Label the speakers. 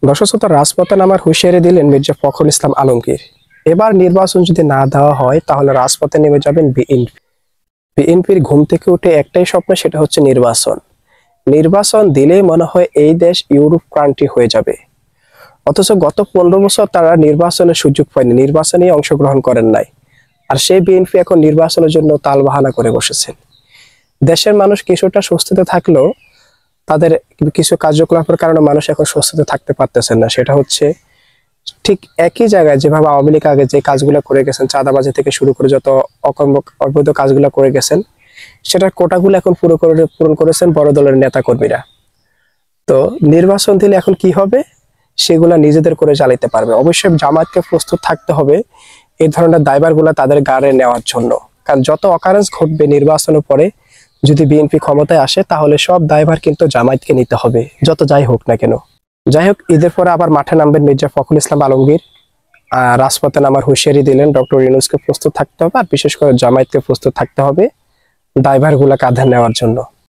Speaker 1: দর্শক শ্রোতা, রাজপথে নামার হুঁশিয়ারি দিলেন মির্জা ফখরুল ইসলাম আলমগীর। এবার নির্বাচন যদি না দেওয়া হয় তাহলে রাজপথে নেমে যাবেন বিএনপি। বিএনপির ঘুম থেকে উঠে একটাই স্বপ্ন, সেটা হচ্ছে নির্বাচন। নির্বাচন দিলেই মনে হয় এই দেশ ইউরোপ কান্ট্রি হয়ে যাবে। অথচ গত 15 বছর তারা নির্বাচনের সুযোগ পায়নি, নির্বাচনে অংশগ্রহণ করেন নাই। আর সেই বিএনপি এখন নির্বাচনের জন্য তালবাহানা করে বসেছেন। দেশের মানুষ কিছুটা স্বস্তিতে থাকলেও তাদের কিছু কার্যকলাপের কারণে মানুষ এখন স্বস্তিতে থাকতে পারতেছেন না। সেটা হচ্ছে ঠিক একই জায়গায় যেভাবে আওয়ামী লীগ আগে যে কাজগুলো করে গেছেন, চাঁদাবাজি থেকে শুরু করে যত অবৈধ কাজগুলো করে গেছেন, সেটার কোটাগুলো এখন পূরণ করেছেন বড় দলের নেতা কর্মীরা। তো নির্বাচন দিলে এখন কি হবে, সেগুলা নিজেদের করে চালাতে পারবে। অবশ্যই জামায়াতকে প্রস্তুত থাকতে হবে এই ধরনের দায়ভারগুলো তাদের গাড়ে নেওয়ার জন্য। কারণ যত অকারেন্স ঘটবে নির্বাচনের পরে, যদি বিএনপি ক্ষমতায় আসে তাহলে সব দায়ভার কিন্তু জামায়াতকে নিতে হবে, যত যাই হোক না কেন। যাই হোক, ঈদের পরে আবার মাঠে নামবেন মির্জা ফখরুল ইসলাম আলমগীর। রাজপথে নামার হুঁশিয়ারি দিলেন। ডক্টর ইউনূসকে প্রস্তুত থাকতে হবে, আর বিশেষ করে জামায়াতকে প্রস্তুত থাকতে হবে দায়ভারগুলো কাঁধে নেওয়ার জন্য।